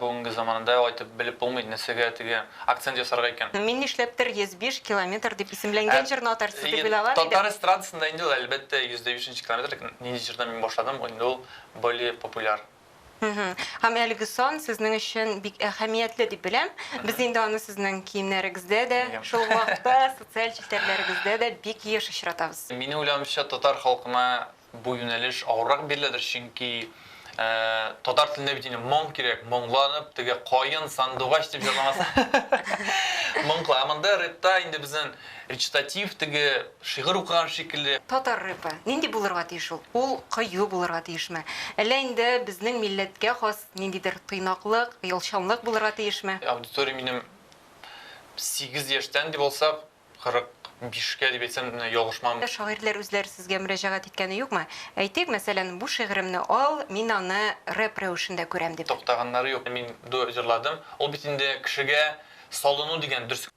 бүгінгі заманда айтып біліп болмайды, нәрсеге теге акцент жасарға екен. Мин нишләптер 105 километр дип исемләнгән җырны атарсыз дип уйлаган идем. Татар эстрадасында инде әлбәттә 105 километр, нинди җырдан мин башладым, инде ул более популяр. Һәм әлеге сан сезнең өчен бик әһәмиятле дип беләм. Без инде аны сезнең киемнәрегездә дә, шул вакытта социаль челтәрләрегездә дә бик еш очратабыз. Мине уйламыйча татар халкына бу юнәлеш авыррак биреләдер, чөнки татар телендә бит инде моң кирәк, моңланып, теге каен, сандугач дип җырламаса. Моңла, монда рэпта инде безнең речитатив, теге шигырь укыган шикелле. Татар рэпы нинди булырга тиеш ул? Ул кыю булырга тиешме? Әллә инде безнең милләткә хас ниндидер тыйнаклык, ялчанлык булырга тиешме? Аудитория минем 8 яшьтән дип булса, 45-кә дип әйтсәм, ялгышмам. Шагыйрьләр үзләре сезгә мөрәҗәгать иткәне юкмы? Әйтик, мәсәлән, бу шигыремне ал, мин аны рэп рәвешендә күрәм дип. Токтаганнары юк. Мин җырладым. Ул бит инде кешегә салыну дигән дөрес.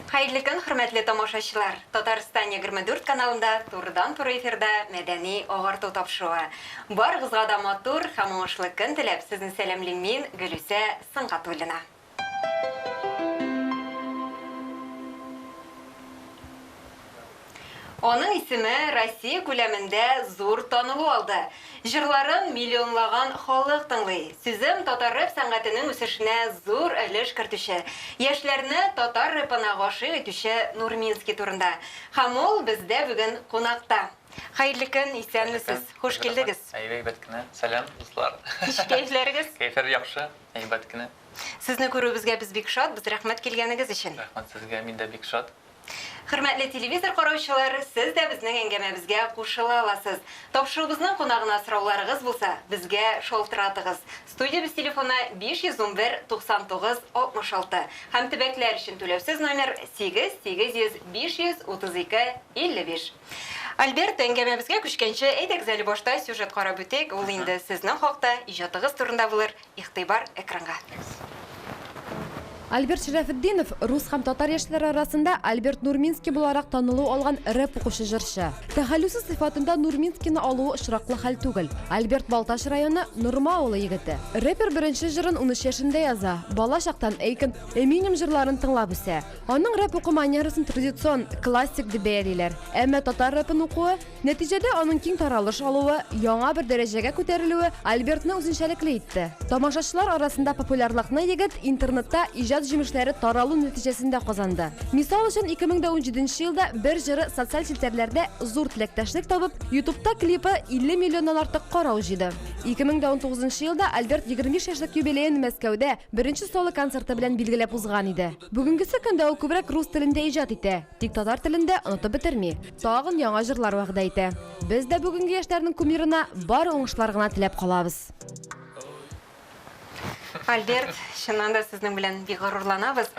Хәерле көн, хөрмәтле тамашачылар. Татарстан 24 каналында турыдан-туры эфирда мәдәни агарту тапшыруы. Барыгызга да матур һәм уңышлы көн теләп, сезне сәламлыйм мин, Гөлүсә Сыңгатуллина. Оның исеме Россия күләмендә зур танылу алды. Җырларын миллионлаган халык тыңлый. Сүзем татар рэп сәнгатенең үсешенә зур өлеш кертүче. Яшьләрне татар рэпына гашыйк итүче Нурминский турында. Һәм ул бездә бүген кунакта. Хәерле көн, исәнмесез? Хуш килдегез. Әйбәт кенә. Сәлам, дуслар. Кәйфләрегез? Кәйфәр яхшы. Әйбәт кенә. Сезне күрүебезгә без бик шат, без рәхмәт килгәнегез өчен. Рәхмәт сезгә, мин дә бик шат. Хөрмәтле телевизор караучылар, сез дә безнең әңгәмәбезгә кушыла аласыз. Тапшыруыбызның кунагына сорауларыгыз булса, безгә шалтыратыгыз. Студиябыз телефоны 511 99 66 һәм төбәкләр өчен түләүсез номер 8800 532 55. Альберт, әңгәмәбезгә күчкәнче, әйдәгез әле башта сюжет карап үтик. Ул инде сезнең хакта, иҗатыгыз турында булыр. Игътибар экранга. Альберт Шәрәфетдинов рус һәм татар яшьләре арасында Альберт Нурминский буларак танылу алган рэп укучы җырчы. Тәхәллүсе сыйфатында Нурминскийны алуы очраклы хәл түгел. Альберт Балташ районы Нурма авылы егете. Рэпер беренче җырын 13 яшендә яза. Бала чактан әйкен Эминем җырларын тыңлап үсә. Аның рэп уку манерасын традицион классик дип бәялиләр. Әмма татар рэпын укуы, нәтиҗәдә аның киң таралыш алуы, яңа бер дәрәҗәгә күтәрелүе Альбертны үзенчәлекле итте. Тамашачылар арасында популярлыкны егет интернетта җимешләре таралу нәтиҗәсендә казанды. Мисал өчен 2017 елда бер җыры социаль челтәрләрдә зур теләктәшлек табып, YouTube'та клипы 50 миллионнан артык карау җыйды. 2019 елда Альберт 25 яшьлек юбилеен Мәскәүдә беренче соло концерты белән билгеләп узган иде. Бүгенгесе көндә ул күбрәк рус телендә иҗат итә, тик татар телендә онытып бетерми. Тагын яңа җырлар вәгъдә итә. Без дә бүгенге яшьләрнең кумирына бары уңышлар гына теләп калабыз. Альберт, чыннан да сезнең белән бик горурланабыз.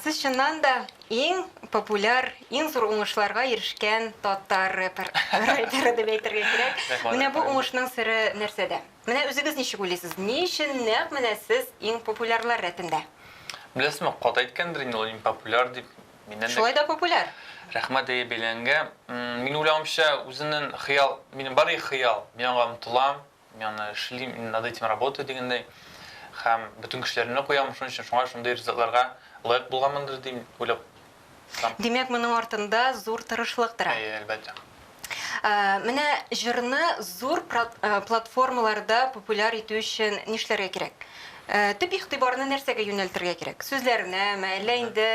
Сез чыннан да иң популяр, иң зур уңышларга ирешкән татар рэпер дип әйтергә кирәк. Менә бу уңышның сыры нәрсәдә? Менә үзегез ничек уйлыйсыз? Ни өчен нәкъ менә сез иң популярлар рәтендә? Беләсезме, кат әйткәндер инде ул иң популяр дип. Шулай да популяр. Рәхмәт әйбеләнгә. Мин уйламыйча, үзенең хыял, минем бар хыял. Мин аңа омтылам, мин аны эшлим, над этим работаю дигәндәй. Һәм бөтен кешеләрне куям, шуның өчен шундый ризыкларга лайык булганмындыр дип уйлап. Димәк, моның артында зур тырышлык тора. Әлбәттә. Менә җырны зур платформаларда популяр итү өчен нишләргә кирәк? Төп игътибарны нәрсәгә юнәлтергә кирәк? Сүзләренәме, әллә инде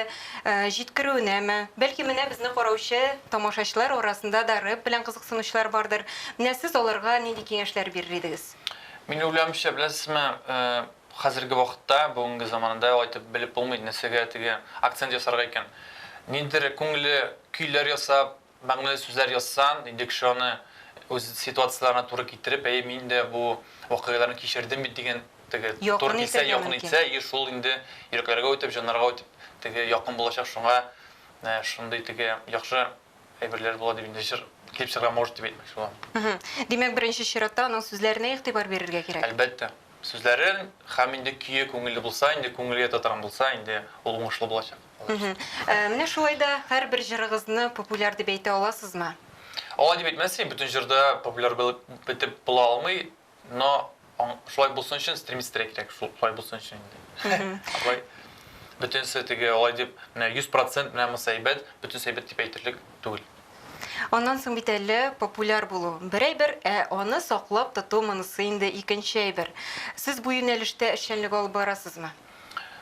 җиткерүенәме? Бәлки менә безне караучы тамашачылар арасында да рэп белән кызыксынучылар бардыр. Менә сез аларга нинди киңәшләр бирер идегез? Мин уйлыймча, беләсезме, хәзерге вакытта, бүгенге заманда айтып белеп булмайды, нәрсәгә теге акцент ясарга икән. Ниндидер күңелле көйләр ясап, мәгънәле сүзләр язсан, инде кеше аны үз ситуацияларына туры китереп, мин дә бу вакыйгаларны кичердем бит дигән теге туры итсә, якын итсә, шул инде йөрәкләргә үтеп, җаннарга үтеп, теге якын булачак, шуңа шундый теге яхшы әйберләр була дип инде җыр килеп чыга может дип әйтмәкче булам. Димәк, беренче чиратта аның сүзләренә игътибар бирергә кирәк. Әлбәттә. сүзләрен һәм инде көе күңелле булса, инде күңелгә татаран булса, инде ул уңышлы булачак. Менә шулай да һәрбер җырыгызны популяр дип әйтә аласызмы? Алай дип әйтмәсәм, бөтен җырда популяр булып бетеп була алмый, но шулай булсын өчен стремиться кирәк, шулай булсын өчен инде. Алай бөтенсе теге алай дип, менә 100% менә мөсәйбәт, бөтен сәйбәт дип әйтерлек түгел. Аннан соң бит әле популяр булу. Бер әйбер, аны саклап тоту монысы инде икенче әйбер. Сез бу юнәлештә эшчәнлек алып барасызмы?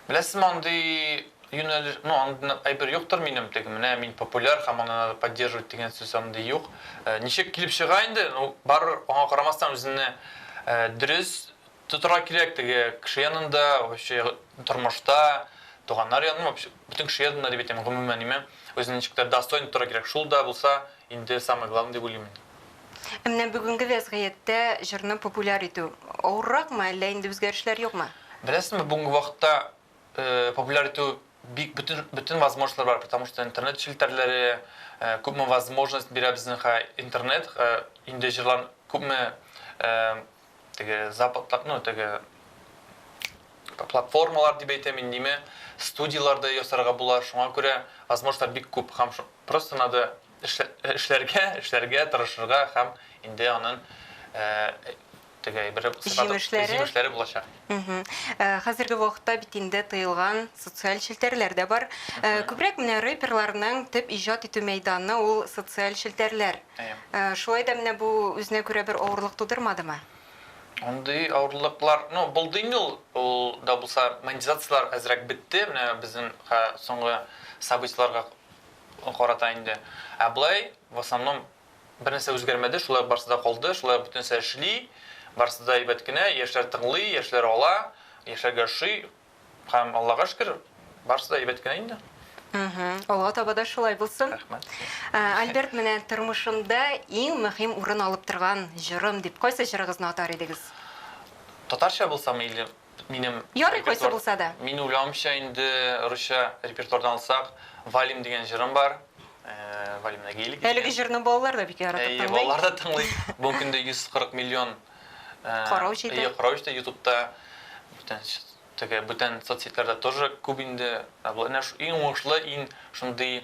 Беләсезме, андый юнәлеш, андый әйбер юктыр минем теге, менә мин популяр һәм аны поддерживать дигән сүз андый юк. Ничек килеп чыга инде? Бар аңа карамастан үзенне дөрес тотырга кирәк теге кеше янында, вообще тормышта, туганнар янында, бөтен кеше янында дип әйтәм, гомумән ниме, үзенең ничектер достойно торга кирәк. Шул да булса, инде самое главное дип уйлыйм. Менә бүгенге вазгыятьтә җырны популяр итү авырракмы, әллә инде үзгәрешләр юкмы? Беләсезме, бүгенге вакытта популяр итү бик бөтен возможностьлар бар, потому что интернет челтәрләре күпме возможность бирә безнең интернет, инде җырлар күпме теге западлар, теге платформалар дип әйтәм инде, студияларда ясарга була, шуңа күрә возможностьлар бик күп, һәм просто надо эшләргә тырышырга һәм инде аның теге бер җимешләре булачак. Хәзерге вакытта бит инде тыелган социаль челтәрләр дә бар. Күбрәк менә рэперларның төп иҗат итү мәйданы ул социаль челтәрләр. Шулай да менә бу үзенә күрә бер авырлык тудырмадымы? Андый авырлыклар, булды инде ул да булса, монетизациялар әзрәк бетте, менә безнең соңгы событияларга карата инде. Булай, в основном бернәрсә үзгәрмәде, шулай барсы да калды, шулай бөтенсә эшли, барсы да әйбәт кенә, яшьләр тыңлый, яшьләр ала, яшьләргә шый, һәм Аллага шөкер, барсы да әйбәт кенә инде. Алла таба да шулай булсын. Рәхмәт. Альберт, менә тормышында иң мөһим урын алып торган җырым дип кайсы җырыгызны атар идегез? Татарча булса мейле, минем Ярый, кайсы булса да. Мин уйламыйча инде русча репертуардан алсак, Валим дигән җырым бар. Валим Нагиев. Әлеге җырны балалар да бик яратып тыңлый. Балалар да тыңлый. Бу көндә 140 миллион карау җитә. Карау җитә YouTube'та. Бүтән соцсетьләрдә тоже күп инде. Менә иң уңышлы, иң шундый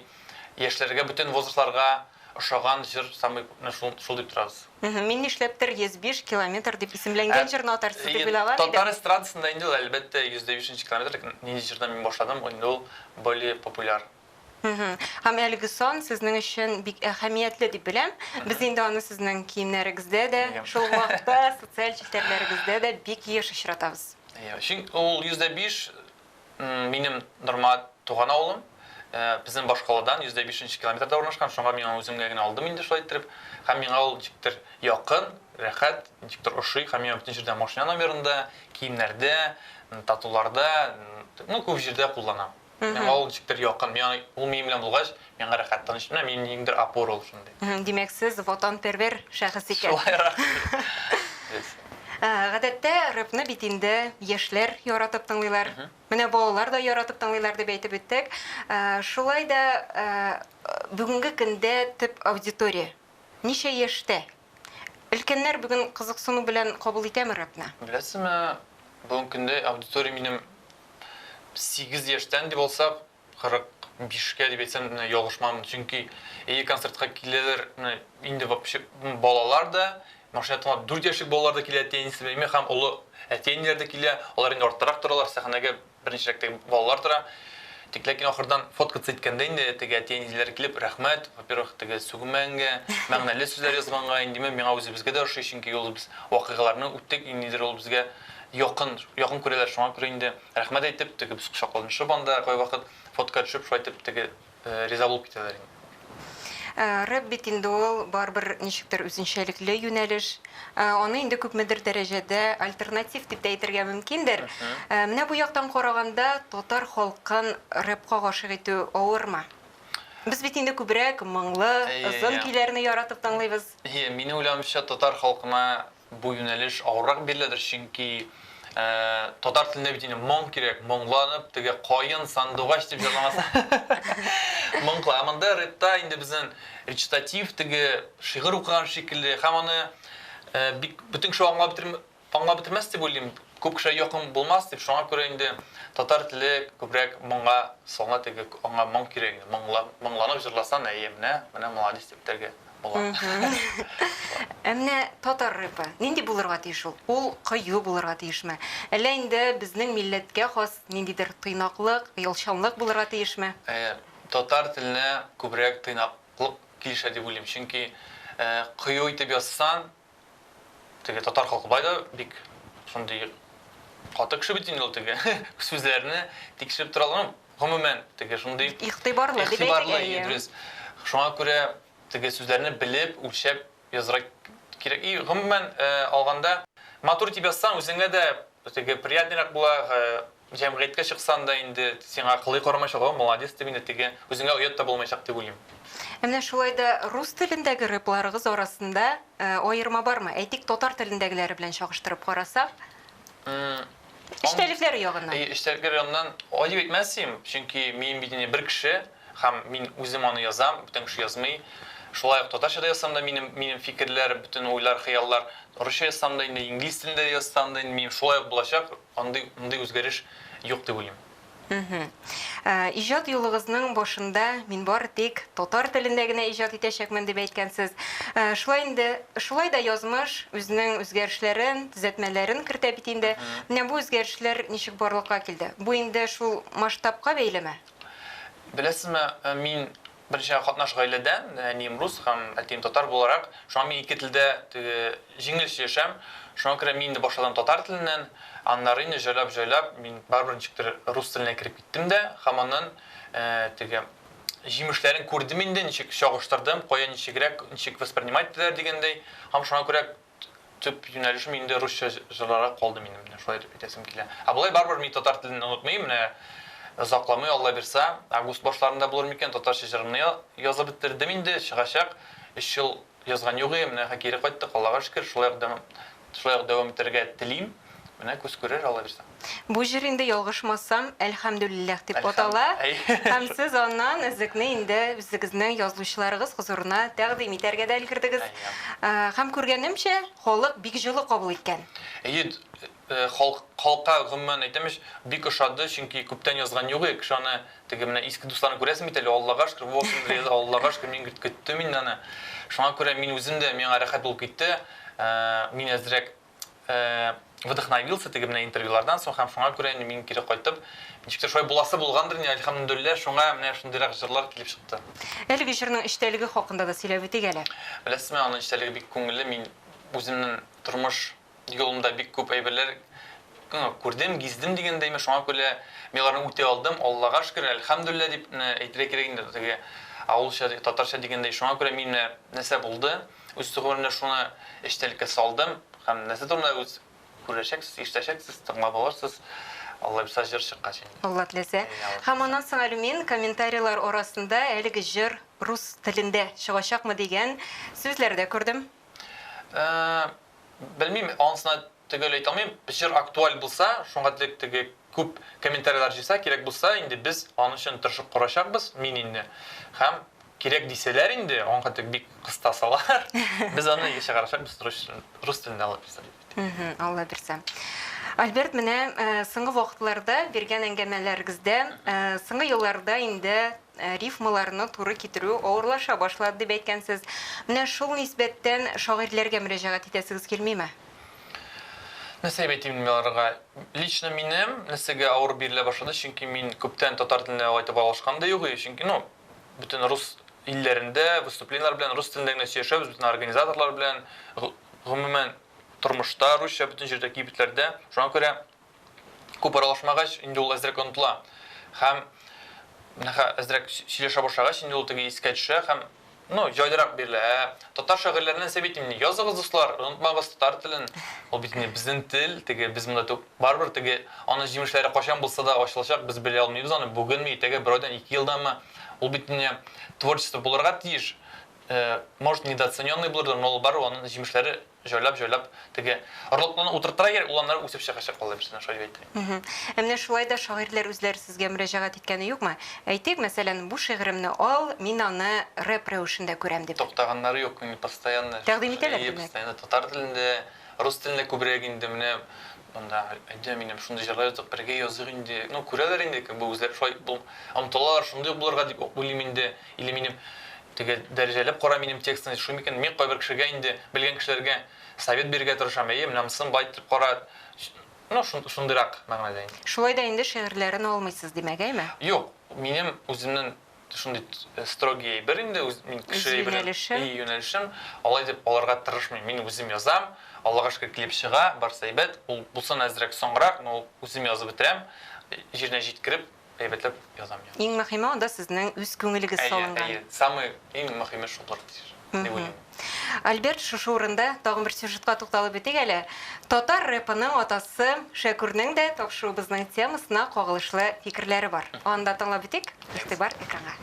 яшьләргә, бүтән возрастларга ошаган җыр самый шул дип торабыз. Мин нишләптер 105 километр дип исемләнгән җырны атарсыз дип уйлаган идем. Татар эстрадасында инде әлбәттә 105 километр, нинди җырдан мин башладым, инде ул более популяр. Һәм әлеге сан сезнең өчен бик әһәмиятле дип беләм. Без инде аны сезнең киемнәрегездә дә, шул вакытта социаль челтәрләрегездә дә бик еш очратабыз. Ул 105 минем норма туган авылым, безнең Башкаладан 105 километрда урнашкан, шуңа мин аны үземгә генә алдым инде шулай итеп, һәм миңа ул ничектер якын, рәхәт, ничектер ошый, һәм мин бүтән җирдә машина номерында, киемнәрдә, татуларда, күп җирдә кулланам. Миңа ул ничектер якын, ул минем белән булгач, миңа рәхәт тыныч, менә минем ниндидер опора ул шундый. Димәк, сез ватанпәрвәр шәхес икән. Шулайрак. Гадәттә рэпны бит инде яшьләр яратып тыңлыйлар. Менә балалар да яратып тыңлыйлар дип әйтеп үттек. Шулай да бүгенге көндә төп аудитория ничә яшьтә? Өлкәннәр бүген кызыксыну белән кабул итәме рэпны? Беләсезме, бүгенге көндә аудитория минем 8 яшьтән дип булса, 45-кә дип әйтсәм, ялгышмам, чөнки концертка киләләр, инде вообще балалар да, машинада 4 яшьлек балалар да килә, теннис белән, һәм улы әтиәниләр дә килә, алар инде артырак торалар, сәхнәгә беренчелектә балалар тора. Тик ләкин ахырдан фоткасы иткәндә инде теге әтиәниләр килеп, рәхмәт, во-первых, теге сүгмәнгә, мәгънәле сүзләр язганга, инде миңа үзебезгә дә ошый, чөнки ул без вакыйгаларны үттек, инде ул безгә якын күрәләр, шуңа күрә инде рәхмәт әйтеп, теге без кочакланышып банда кай вакыт фотка төшеп, шулай итеп теге риза булып китәләр инде. Рэп бит инде ул барбер ничектер үзенчәлекле юнәлеш. Аны инде күпмедер дәрәҗәдә альтернатив дип дә әйтергә мөмкиндер. Менә бу яктан караганда татар халкын рэпка гашык итү авырмы? Без бит инде күбрәк моңлы, озын көйләрне яратып тыңлыйбыз. Мине уйламыйча татар халкына бу юнәлеш авыррак биреләдер, чөнки татар телендә бит инде моң кирәк, моңланып, теге кайын сандугач дип җырламаса. Моңла, монда рэпта инде безнең речитатив, теге шигырь укыган шикелле, һәм аны бик бүтән кеше аңлап бетермәс дип уйлыйм. күп кеше якын булмас дип, шуңа күрә инде татар теле күбрәк моңа соңга теге аңа моң кирәк. Моңланып җырласаң, менә молодец дип тәргә була. Әмне татар рэпы нинди булырга тиеш ул? Ул кыю булырга тиешме? Әллә инде безнең милләткә хас ниндидер тыйнаклык, ялчанлык булырга тиешме? Татар теленә күбрәк тыйнаклык килешә дип уйлыйм. Чөнки кыю итеп язсаң, теге татар халкы байда бик шундый каты кеше бит инде ул теге сүзләрне тикшереп торалар. Гомумән теге шундый Игътибарлы дип әйтергә. Шуңа күрә теге сүзләрне белеп, үлчәп язырга кирәк. И гомумән алганда матур итеп язсаң, үзеңә дә теге приятнырак була, җәмгыятькә чыксаң да инде сиңа кылый карамаячак, молодец дип инде теге үзеңә оят та булмаячак дип уйлыйм. Әмне шулай да рус телендәге рэпларыгыз арасында аерма бармы? Әйтик, татар телендәгеләре белән чагыштырып карасак, эчтәлекләре ягыннан. Эчтәлекләре ягыннан аҗып әйтмәсем, чөнки мин бит инде бер кеше һәм мин үзем аны язам, бүтән кеше язмый. Шулай ук татарча да язсам да минем фикерләр, бүтән уйлар, хыяллар, русча язсам да инде, инглиз телендә язсам да мин шулай ук булачак, андый үзгәреш юк дип уйлыйм. Иҗат юлыгызның башында мин бары тик татар телендә генә иҗат итәчәкмен дип әйткәнсез. Шулай да язмыш үзенең үзгәрешләрен, төзәтмәләрен кертә бит инде. Менә бу үзгәрешләр ничек барлыкка килде? Бу инде шул масштабка бәйлеме? Беләсезме, мин беренче катнаш гаиләдән, әнием рус һәм әтием татар буларак, шуңа мин ике телдә җиңелчә яшәм. Шуңа күрә мин инде башладым татар теленнән, аннары инде җайлап мин барыбер ничектер рус теленә кирип киттем дә, һәм аннан теге җимешләрен күрдем инде, ничек чагыштырдым, кая ничек воспринимать итәләр дигәндәй, һәм шуңа күрә төп юнәлешем инде русча җырларга калды минем, шулай дип әйтәсем килә. Болай барыбер мин татар телен онытмыйм, менә озакламый Алла бирсә, август башларында булыр микән татарча җырны язып бетердем инде, чыгачак. 3 ел язган юк, менә кире кайттык, Аллага шөкер, шулай дәвам итәргә телим. Менә күз күрер, Алла бирсә. Бу җыр инде ялгышмасам, әлхәмдүлилләх дип атала. Һәм сез аннан үзекне инде үзегезнең язучыларыгыз хузурына тәкъдим итәргә дә өлгердегез. Һәм күргәнемчә, халык бик җылы кабул иткән. Халыкка гомумән әйтәмеш, бик ошады, чөнки күптән язган юк, кеше аны теге менә иске дусларны күрәсем бит әле, Аллага шөкер, бу вакытта Аллага шөкер мин көттем инде аны. Шуңа күрә мин үзем дә миңа рәхәт булып китте. Мин әзрәк вдохновился теге менә интервьюлардан соң һәм шуңа күрә мин кире кайтып, ничектер шулай буласы булгандыр, әлхәмдүлилләх, шуңа менә шундыйрак җырлар килеп чыкты. Әлеге җырның эчтәлеге хакында да сөйләп үтик әле. Беләсезме, аның эчтәлеге бик күңелле, мин үземнең тормыш юлымда бик күп әйберләр күрдем, гиздем дигәндәйме, шуңа күрә миларны үтә алдым, Аллага шөкер, әлхәмдүлилләх дип әйтергә кирәк инде. Теге авылча, татарча дигәндәй, шуңа күрә мин нәрсә булды, үз тугрымда шуны эчтәлеккә салдым, һәм нәрсә турында үз күрәчәксез, ишетәчәксез, тыңлап алырсыз. Алла бирсә җыр чыккач инде. Алла теләсә. Һәм аннан соң әле мин комментарийлар арасында әлеге җыр рус телендә чыгачакмы дигән сүзләрдә күрдем. Белмим, анысына төгәл әйтә алмыйм. Җыр актуаль булса, шуңа теге күп комментарийлар җыйса, кирәк булса, инде без аны өчен тырышып карашакбыз, мин инде. Һәм кирәк дисәләр инде, аңа теге бик кыстасалар, без аны чыгарачакбыз рус телендә алып бирсә. Алла бирсә. Альберт, менә соңгы вакытларда биргән әңгәмәләрегездә, соңгы елларда инде рифмаларны туры китерү авырлаша башлады дип әйткәнсез. Менә шул нисбәттән шагыйрьләргә мөрәҗәгать итәсегез килмиме? Нәрсә әйтим миларга? Лично минем нәрсәгә авыр бирелә башлады, чөнки мин күптән татар телендә әйтеп алышкан да юк, чөнки бүтән рус илләрендә выступлениелар белән рус телендә генә сөйләшәбез, бүтән организаторлар белән гомумән тормышта русча бүтән җирдә кибетләрдә. Шуңа күрә күп аралашмагач инде ул әзрәк онытыла. Һәм әзрәк сөйләшә башлагач инде ул теге искә төшә һәм җайлырак бирелә. Татар шагыйрьләреннән сәбитим, языгыз дуслар, онытмагыз татар телен. Ул бит безнең тел, теге без монда барбер теге аны җимешләре качан булса да ачылачак, без белә алмыйбыз аны. Бүгенме, теге берәүдән 2 елданмы? Ул бит творчество булырга тиеш. Может, недооцененный булыр, но ул бар, аның җимешләре җайлап теге орлыкларны утыртыра кирәк, ул аннары үсеп чыгачак калды бирсен, шулай әйтәм. Менә шулай да шагыйрьләр үзләре сезгә мөрәҗәгать иткәне юкмы? Әйтик, мәсәлән, бу шигыремне ал, мин аны рэп рәвешендә күрәм дип. Токтаганнары юк, постоянно. Тәкъдим итәләр, Постоянно татар телендә, рус телендә күбрәк инде менә Анда әйдә минем шундый җырлар язып бергә язык инде. Ну, күрәләр инде, бу үзләр шулай бу омтылалар, шундый булырга дип уйлыйм инде. Или минем теге дәрәҗәләп кара минем текстны, шу микән мин кайбер кешегә инде, белгән кешеләргә совет бирергә тырышам. Менә монысын байтып кара. Ну, шундыйрак мәгънәдә инде. Шулай да инде шигырьләрен алмыйсыз димәгәйме? Юк, минем үземнең шундый строгий бер инде мин кеше юнәлешем, алай дип аларга тырышмыйм. Мин үзем язам. Аллага шөкер клип чыга, барса әйбәт. Ул булсын әзрәк соңрак, но үзем язып бетерәм. Җиренә җиткереп, әйбәтләп язам. Иң мөһиме анда сезнең үз күңелегез салынган. Самый иң мөһиме шулар дип уйлыйм. Альберт, шушы урында тагын бер сюжетка тукталып бетик әле. Татар рэпының атасы Шәкүрнең дә тапшырубызның темасына кагылышлы фикерләре бар. Анда тыңлап бетик. Игътибар экранга.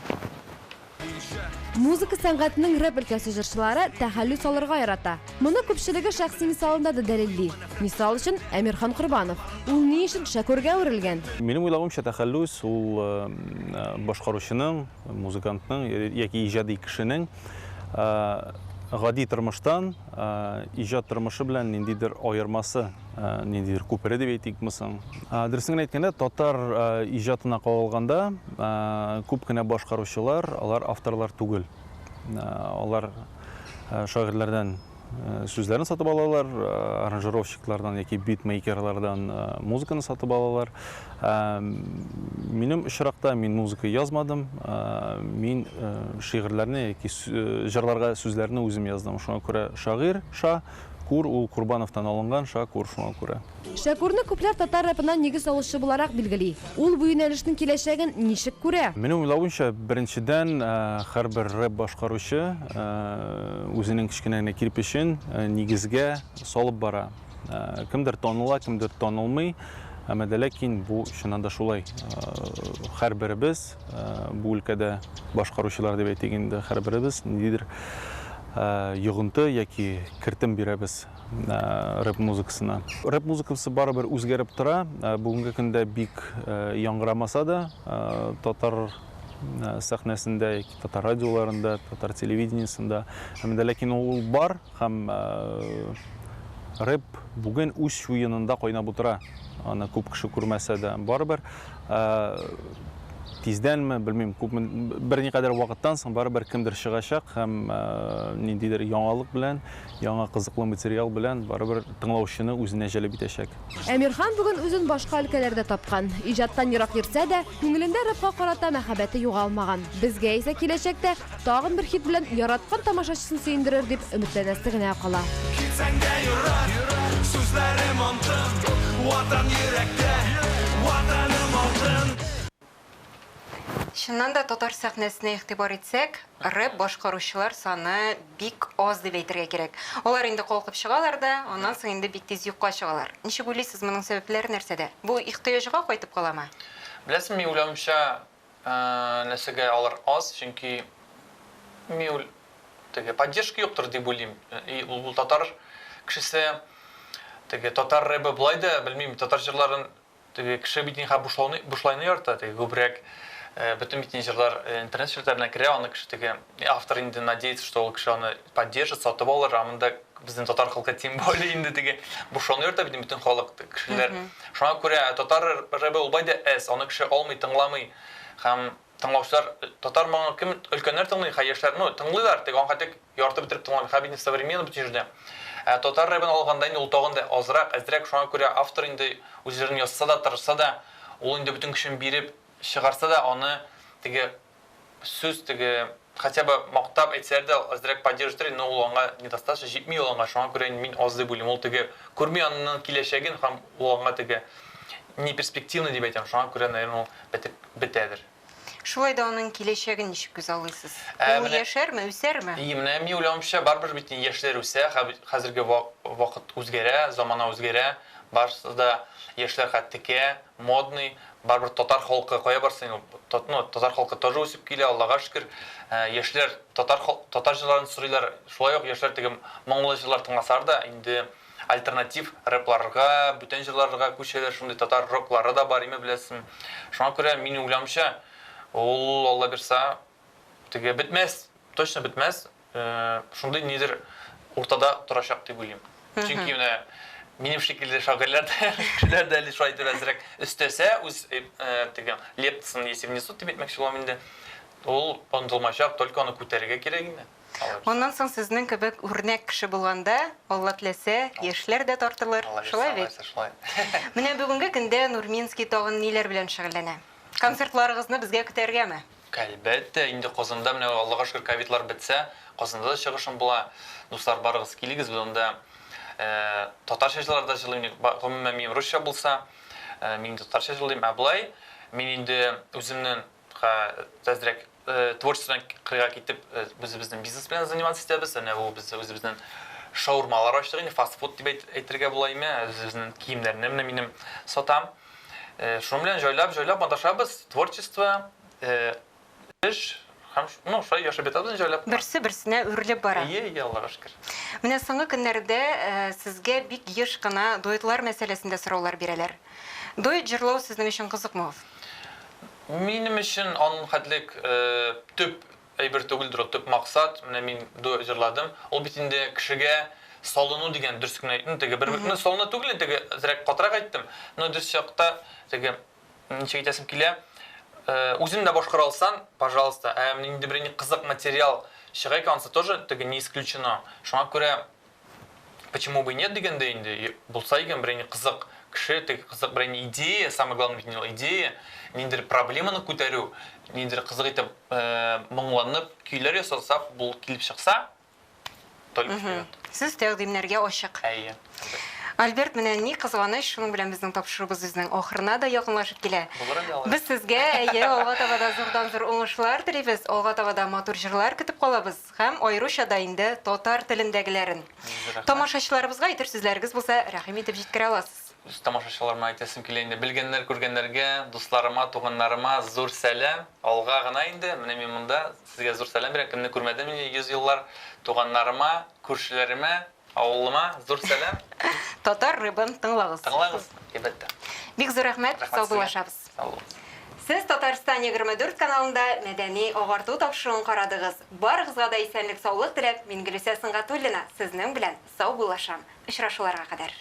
Музыка сәнгатенең рэп өлкәсе җырчылары тәхәллүс алырга ярата. Моны күпчелеге шәхси мисалында да дәлилли. Мисал өчен Әмирхан Корбанов. Ул ни өчен Шәкүргә үрелгән? Минем уйлавымча, тәхәллүс ул башкаручының, музыкантның яки иҗади кешенең гади тормыштан иҗат тормышы белән ниндидер аермасы, ниндидер күпере дип әйтик мисың. Дөресен әйткәндә, татар иҗатына кагылганда күп кенә башкаручылар, алар авторлар түгел. Алар шагыйрьләрдән сүзләрен сатып алалар, аранжировщиклардан яки битмейкерлардан музыканы сатып алалар. Минем очракта мин музыка язмадым, мин шигырьләрне яки җырларга сүзләрне үзем яздым. Шуңа күрә шагыйрь Кур ул Курбановтан алынган, Шакур шуңа күрә. Шәкүрне күпләр татар рэпынан нигез алучы буларак билгели. Ул бу юнәлешнең киләчәген ничек күрә? Минем уйлавымча, беренчедән һәрбер рэп башкаручы үзенең кичкенә кирпечен нигезгә салып бара. Кемдер таныла, кемдер танылмый. Әмма ләкин бу чыннан да шулай. Һәрберебез бу өлкәдә башкаручылар дип әйтик инде, һәрберебез ниндидер йогынты яки кертем бирәбез рэп музыкасына. Рэп музыкасы барыбер үзгәреп тора. Бүгенге көндә бик яңгырамаса да татар сәхнәсендә, татар радиоларында, татар телевидениесында. Әмма ләкин ул бар һәм рэп бүген үз чуенында кайнап утыра. Аны күп кеше күрмәсә дә барыбер тиздәнме, белмим, берникадәр вакыттан соң барыбер кемдер чыгачак һәм ниндидер яңалык белән, яңа кызыклы материал белән барыбер тыңлаучыны үзенә җәлеп итәчәк. Әмирхан бүген үзен башка өлкәләрдә тапкан. Иҗаттан ерак йөрсә дә, күңелендә рэпка карата мәхәббәте югалмаган. Безгә исә киләчәктә тагын бер хит белән яраткан тамашачысын сөендерер дип өметләнәсе генә кала. Чыннан да татар сәхнәсенә игътибар итсәк, рэп башкаручылар саны бик аз дип әйтергә кирәк. Алар инде калкып чыгалар да, аннан соң инде бик тиз юкка чыгалар. Ничек уйлыйсыз, моның сәбәпләре нәрсәдә? Бу ихтыяҗга кайтып каламы? Беләсең, мин уйлавымча, нәрсәгә алар аз, чөнки мин теге поддержка юктыр дип уйлыйм. Ул татар кешесе теге татар рэпы булай да, белмим, татар җырларын теге кеше битен һәм бушлайны ярта, теге күбрәк bütün mitинжерлар интернет ширтләренә керә, аны кеше теге автор инде надеется, что ул кеше аны поддержит, сатып алыр, анда безнең татар халкы тем более инде теге бушлайны ярта бит bütün халык кешеләр. Шуңа күрә татар рэпы ул байды әс, аны кеше алмый, тыңламый һәм тыңлаучылар татар моңы кем өлкәннәр тыңлый, яшьләр тыңлыйлар, теге аңа тек ярты бетереп тыңламый, хәбин современный бит җирдә. Татар рэпын алганда инде ул тагын да азрак, әзрәк, шуңа күрә автор инде үзләрен язса да, тырышса да, ул инде bütün кешен биреп чыгарса да, аны теге сүз теге хотя бы мактап әйтсәләр дә азрак поддерживать, но ул аңа недостаточно җитми, ул аңа шуңа күрә мин аз дип уйлыйм. Ул теге күрми аның киләчәген һәм ул аңа теге не перспективный дип әйтәм. Шуңа күрә, наверное, ул бетәдер. Шулай да аның киләчәген ничек күзаллыйсыз? Ул яшәрме, үсәрме? Менә мин уйлавымча, барбер бит яшьләр үсә, хәзерге вакыт үзгәрә, замана үзгәрә, барсы да яшьләр хәттәкә модный, барбер татар халкы кая барсын, татар халкы тоже үсеп килә, Аллага шөкер. Яшьләр татар җырларын сорыйлар, шулай ук яшьләр теге моңлы җырлар тыңласар да, инде альтернатив рэпларга, бүтән җырларга күчәләр, шундый татар роклары да бар, име беләсең. Шуңа күрә мин уйлавымча, ул Алла бирсә, теге бетмәс, точно бетмәс. Шундый нидер уртада торачак дип уйлыйм. Чөнки менә Минем шикелле шагырлар да, кешеләр дә әле шулай итеп әзрәк өстәсә, үз теге лептасын ясый внесут дип әйтмәкче булам инде. Ул онытылмачак, только аны күтәрергә кирәк инде. Оннан соң сезнең кебек үрнәк кеше булганда, Алла теләсә, яшьләр дә тартылыр. Шулай бит. Менә бүгенге көндә Нурминский тагын ниләр белән шөгыльләнә? Концертларыгызны безгә көтәргәме? Әлбәттә, инде Казанда менә Аллага шөкер ковидлар бетсә, Казанда да чыгышым була. Дуслар барыгыз килегез, монда татарча җырларда җырлыйм, гомумән мин русча булса, мин татарча җырлыйм, ә болай мин инде үземнең тәзрәк творчестводан кырга китеп, безнең бизнес белән заниматься итәбез, әнә бу без үзебезнең шаурмалар ачтык, инде фастфуд дип әйтергә була име, үзебезнең киемнәрне менә минем сатам. Шуның белән җайлап маташабыз, творчество, эш, һәм ну, шулай яшәп ятабыз җайлап. Берсе-берсенә үрелеп бара. Аллага шөкер. Менә соңгы көннәрдә сезгә бик еш кына дуэтлар мәсьәләсендә сораулар бирәләр. Дуэт җырлау сезнең өчен кызыкмы? Минем өчен аның хәтлек төп әйбер түгелдер, төп максат. Менә мин дуэт җырладым. Ул бит инде кешегә салыну дигән дөрес кенә әйтте. Теге бер-берне салыну түгел, теге зрәк катрак әйттем. Но дөрес чакта теге ничек әйтәсем килә. Үзем дә башкара алсам, пожалуйста, менә инде бер кызык материал чыга икәнсе тоже теге не исключено. Шуңа күрә почему бы нет дигәндә инде булса икән бер кызык кеше, теге кызык бер идея, самое главное бит идея, ниндер проблеманы күтәрү, ниндер кызык итеп моңланып көйләр ясаса, бу килеп чыкса, только вперед. Сез тәкъдимнәргә ачык. Әйе. Альберт, менә ни кызганыч, шуның белән безнең тапшырыбыз үзенең ахырына да якынлашып килә. Без сезгә алга таба да зурдан-зур уңышлар телибез, алга таба да матур җырлар көтеп калабыз һәм аеруча да инде татар телендәгеләрен. Тамашачыларыбызга әйтер сүзләрегез булса, рәхим итеп җиткерә аласыз. Үз тамашачыларыма әйтәсем килә инде, белгәннәр, күргәннәргә, дусларыма, туганнарыма зур сәлам. Алга гына инде, менә мин монда сезгә зур сәлам бирәм. Кемне күрмәдем инде 100 еллар, туганнарыма, күршеләремә, авылыма зур сәлам. Татар рыбын тыңлагыз. Тыңлагыз, әлбәттә. Бик зур рәхмәт, сау булашабыз. Сау булыгыз. Сез Татарстан 24 каналында мәдәни агарту тапшыруын карадыгыз. Барыгызга да исәнлек, саулык теләп, мин Гөлүсә Сыңгатуллина сезнең белән сау булашам. Очрашуларга кадәр.